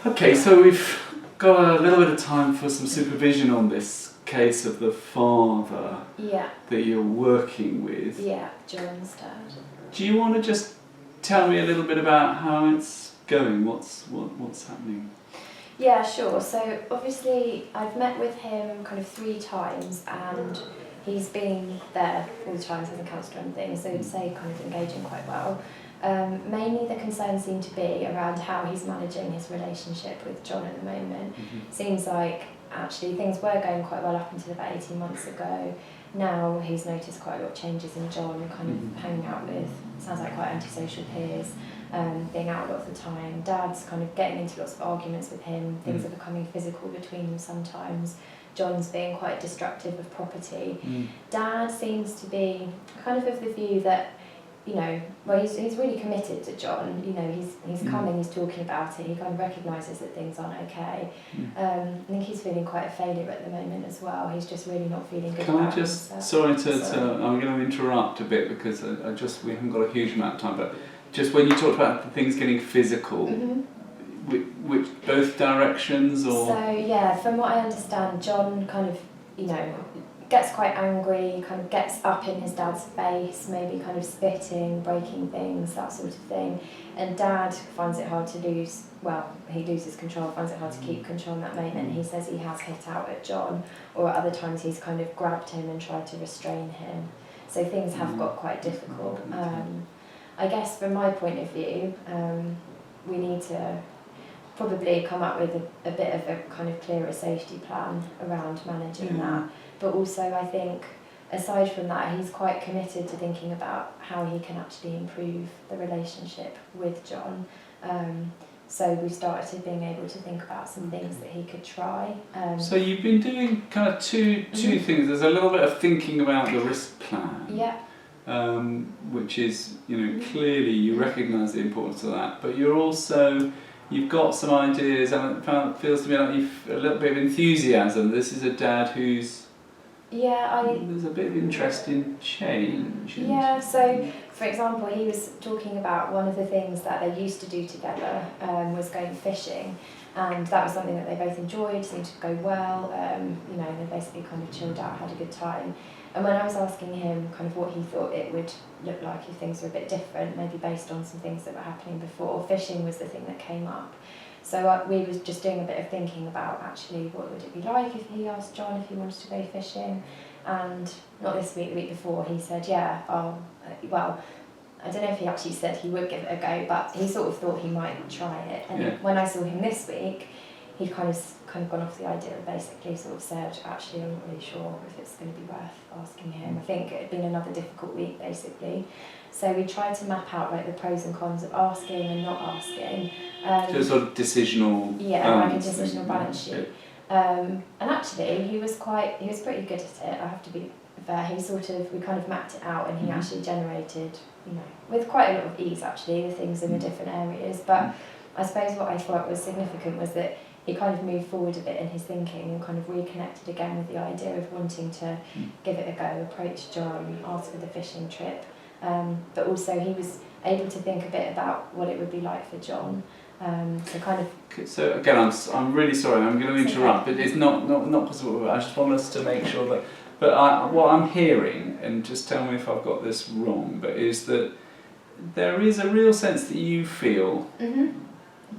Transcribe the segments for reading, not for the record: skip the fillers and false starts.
Okay, so we've got a little bit of time for some supervision on this case of the father that you're working with. Yeah, John's dad. Do you want to just tell me a little bit about how it's going? What's happening? Yeah, sure. So obviously I've met with him kind of 3 times and he's been there all the time, hasn't cancelled or anything, so I'd say kind of engaging quite well. Mainly the concerns seem to be around how he's managing his relationship with John at the moment. Seems like actually things were going quite well up until about 18 months ago. Now he's noticed quite a lot of changes in John, kind of hanging out with, sounds like quite antisocial peers, being out a lot of the time. Dad's kind of getting into lots of arguments with him, things are becoming physical between them sometimes. John's being quite destructive of property. Dad seems to be kind of the view that, you know, well, he's really committed to John. You know, he's coming, he's talking about it, he kind of recognises that things aren't okay. I think he's feeling quite a failure at the moment as well. He's just really not feeling good about himself. Sorry, I'm going to interrupt a bit because we haven't got a huge amount of time, but just when you talked about things getting physical, which both directions or? So yeah, from what I understand, John kind of, you know, gets quite angry, kind of gets up in his dad's face, maybe kind of spitting, breaking things, that sort of thing. And Dad finds it hard to lose, well, he loses control, finds it hard to keep control in that moment. He says he has hit out at John, or at other times he's kind of grabbed him and tried to restrain him. So things have got quite difficult. I guess from my point of view, we need to probably come up with a bit of a kind of clearer safety plan around managing that. But also I think, aside from that, he's quite committed to thinking about how he can actually improve the relationship with John. So we've started being able to think about some things that he could try. So you've been doing kind of two things. There's a little bit of thinking about the risk plan. Yeah. Which is, you know, clearly you recognise the importance of that, but you've got some ideas, and it feels to me like you've a little bit of enthusiasm. This is a dad who's there's a bit of interest in change. Yeah, so for example, he was talking about one of the things that they used to do together was going fishing, and that was something that they both enjoyed, seemed to go well. You know, they basically kind of chilled out, had a good time. And when I was asking him kind of what he thought it would look like if things were a bit different, maybe based on some things that were happening before, fishing was the thing that came up. So we was just doing a bit of thinking about actually what would it be like if he asked John if he wanted to go fishing. And not this week, the week before, he said, well, I don't know if he actually said he would give it a go, but he sort of thought he might try it. And when I saw him this week, he'd kind of gone off the idea and basically sort of said, actually, I'm not really sure if it's going to be worth asking him. I think it had been another difficult week, basically. So we tried to map out like the pros and cons of asking and not asking. So sort of decisional balance. Like a decisional balance sheet. And actually, he was pretty good at it, I have to be fair. We kind of mapped it out, and he actually generated, you know, with quite a lot of ease actually, the things in the different areas. But I suppose what I thought was significant was that he kind of moved forward a bit in his thinking and kind of reconnected again with the idea of wanting to give it a go, approach John, ask for the fishing trip. But also he was able to think a bit about what it would be like for John. So again, I'm really sorry. I'm going to interrupt, but it's not possible. I just want us to make sure that. But what I'm hearing, and just tell me if I've got this wrong, but is that there is a real sense that you feel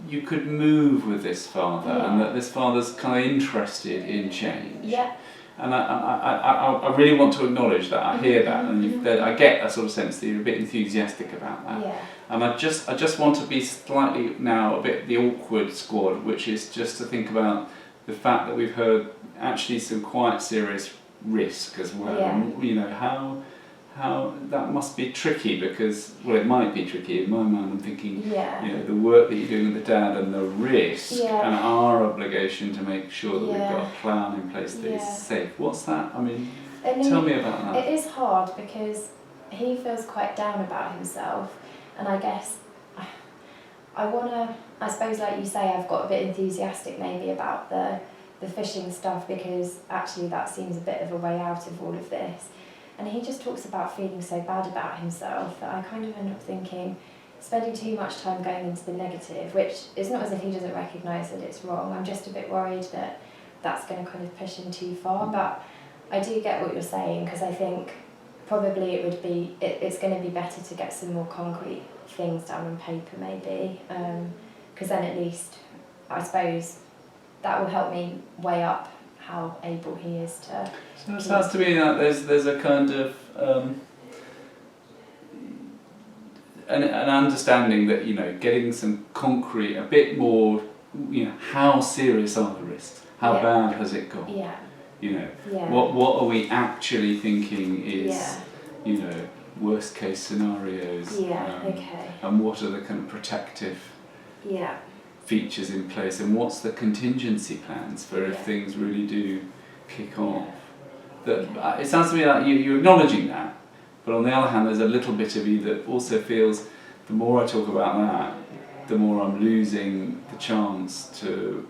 you could move with this father, and that this father's kind of interested in change. Yeah. And I really want to acknowledge that. I hear that, and I get a sort of sense that you're a bit enthusiastic about that. Yeah. And I just want to be slightly now a bit the awkward squad, which is just to think about the fact that we've heard actually some quite serious risk as well. Yeah. And, you know, how that must be tricky, because, well, it might be tricky. In my mind, I'm thinking, you know, the work that you're doing with the dad and the risk and our obligation to make sure that we've got a plan in place that is safe. What's that? I mean, tell me about that. It is hard because he feels quite down about himself, and I guess I suppose like you say, I've got a bit enthusiastic maybe about the fishing stuff, because actually that seems a bit of a way out of all of this. And he just talks about feeling so bad about himself that I kind of end up thinking, spending too much time going into the negative, which is not as if he doesn't recognise that it's wrong. I'm just a bit worried that that's going to kind of push him too far. But I do get what you're saying, because I think probably it's going to be better to get some more concrete things down on paper maybe, because then at least I suppose that will help me weigh up how able he is to. So it sounds to me that there's a kind of an understanding that, you know, getting some concrete, a bit more, you know, how serious are the risks? How bad has it got? Yeah. You know, Yeah. what are we actually thinking is, Yeah. you know, worst case scenarios? Yeah. Okay. And what are the kind of protective Yeah. features in place, and what's the contingency plans for if things really do kick off? That it sounds to me like you're acknowledging that, but on the other hand, there's a little bit of you that also feels the more I talk about that, the more I'm losing the chance to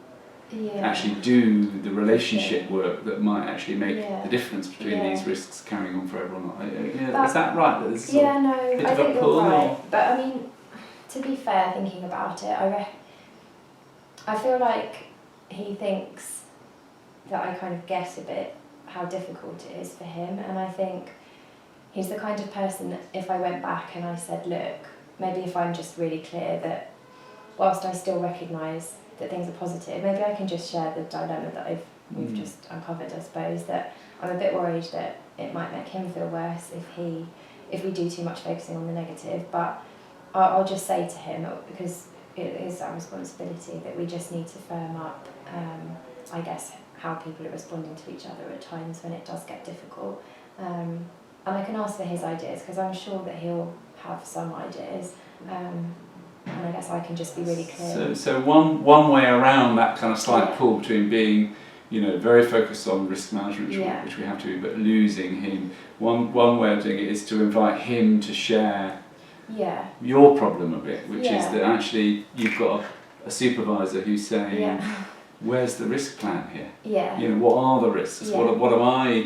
actually do the relationship work that might actually make the difference between these risks carrying on forever or not. Is that right? That there's no, bit I of think a pull, you're right. or? But I mean, to be fair, thinking about it, I feel like he thinks that I kind of get a bit how difficult it is for him, and I think he's the kind of person that if I went back and I said, look, maybe if I'm just really clear that whilst I still recognise that things are positive, maybe I can just share the dilemma that we've just uncovered, I suppose, that I'm a bit worried that it might make him feel worse if we do too much focusing on the negative, but I'll just say to him, because it is our responsibility, that we just need to firm up, I guess, how people are responding to each other at times when it does get difficult. And I can ask for his ideas, because I'm sure that he'll have some ideas. And I guess I can just be really clear. So one way around that kind of slight pull between being, you know, very focused on risk management, which we have to be, but losing him. One way of doing it is to invite him to share your problem a bit, which is that actually you've got a supervisor who's saying, where's the risk plan here? You know, what are the risks? What am I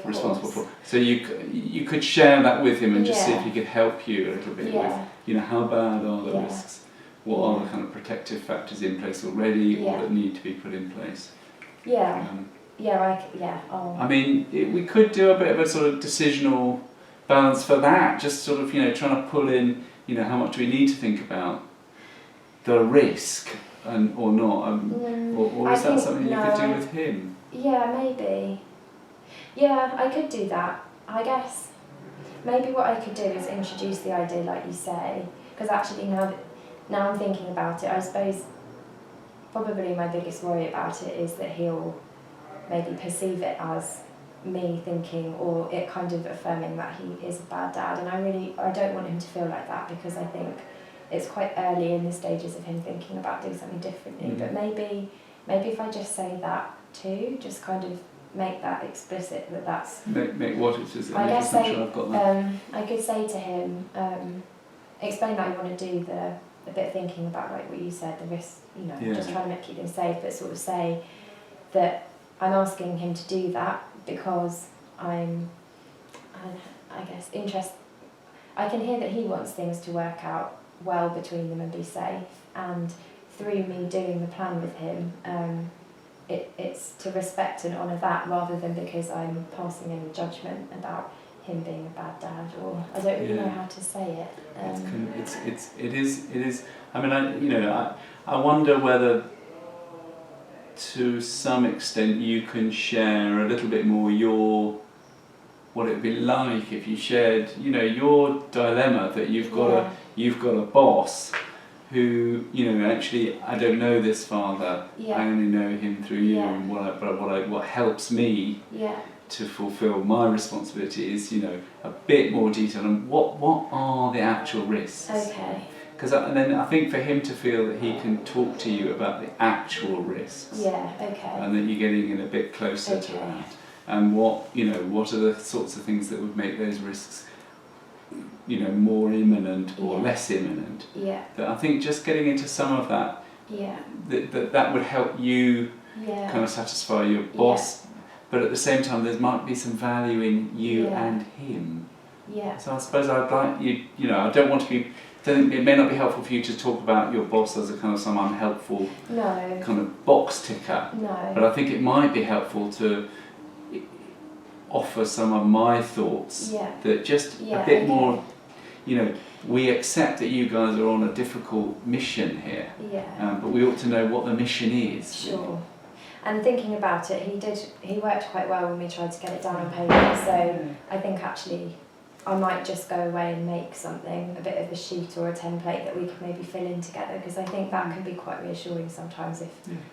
responsible for? So you could share that with him and just see if he could help you a little bit with, you know, how bad are the risks? What are the kind of protective factors in place already, or that need to be put in place? I mean, we could do a bit of a sort of decisional balance for that, just sort of, you know, trying to pull in, you know, how much we need to think about the risk or not, or is that something you could do with him? Yeah, maybe. Yeah, I could do that. I guess maybe what I could do is introduce the idea, like you say, because actually now I'm thinking about it, I suppose probably my biggest worry about it is that he'll maybe perceive it as me thinking, or it kind of affirming that he is a bad dad, and I don't want him to feel like that, because I think it's quite early in the stages of him thinking about doing something differently. But maybe if I just say that too, just kind of make that explicit, that's make what it is. I guess say, sure I've got that. I could say to him, explain that I want to do a bit of thinking about, like what you said, the risk, you know, just trying to keep things safe, but sort of say that I'm asking him to do that because I'm, I guess, interested. I can hear that he wants things to work out well between them and be safe, and through me doing the plan with him, it's to respect and honour that, rather than because I'm passing any judgment about him being a bad dad, or I don't really know how to say it. It is. I mean, I wonder whether, to some extent, you can share a little bit more what it'd be like if you shared, you know, your dilemma, that you've got a boss who, you know, actually, I don't know this father. I only know him through you, and what helps me to fulfil my responsibility is, you know, a bit more detail on what are the actual risks. Okay. Because then I think for him to feel that he can talk to you about the actual risks. And that you're getting in a bit closer to that. And what are the sorts of things that would make those risks, you know, more imminent or less imminent. That I think just getting into some of that, that would help you kind of satisfy your boss, but at the same time there might be some value in you and him. So I suppose I'd like you, you know, I don't want to be then it may not be helpful for you to talk about your boss as a kind of some unhelpful No. kind of box ticker. No. But I think it might be helpful to offer some of my thoughts Yeah. that just Yeah, a bit okay. more, we accept that you guys are on a difficult mission here, Yeah. but we ought to know what the mission is. Sure. And thinking about it, he worked quite well when we tried to get it down on paper, so I think actually I might just go away and make something, a bit of a sheet or a template that we could maybe fill in together, because I think that can be quite reassuring sometimes if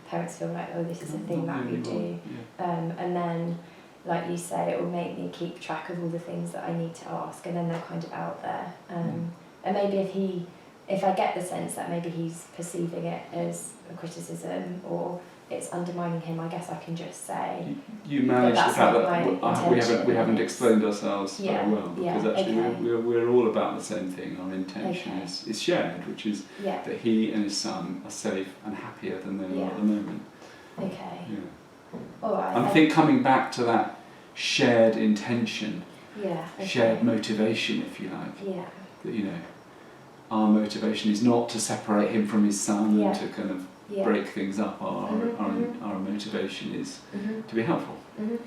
parents feel like, oh, this is a thing that we do. And then, like you say, it will make me keep track of all the things that I need to ask, and then they're kind of out there. And maybe if I get the sense that maybe he's perceiving it as a criticism or it's undermining him, I guess I can just say. You manage the that's fact not that we haven't intention. explained ourselves very well, because actually okay. we're all about the same thing. Our intention Okay. is shared, which is Yeah. that he and his son are safe and happier than they are at the moment. Okay. Yeah. All right. I think coming back to that shared intention, Yeah. Okay. shared motivation, if you like, Yeah. that our motivation is not to separate him from his son Yeah. and to kind of Yeah. break things up. Our Mhm. our motivation is Mhm. to be helpful. Mhm.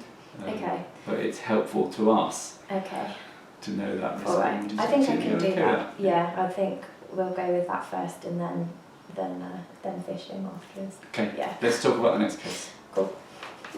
Okay. But it's helpful to us Okay. to know that risk. All right. and I think I to- can do okay that. with Yeah. I think we'll go with that first, and then fishing afterwards. Okay. Yeah. Let's talk about the next case. Cool.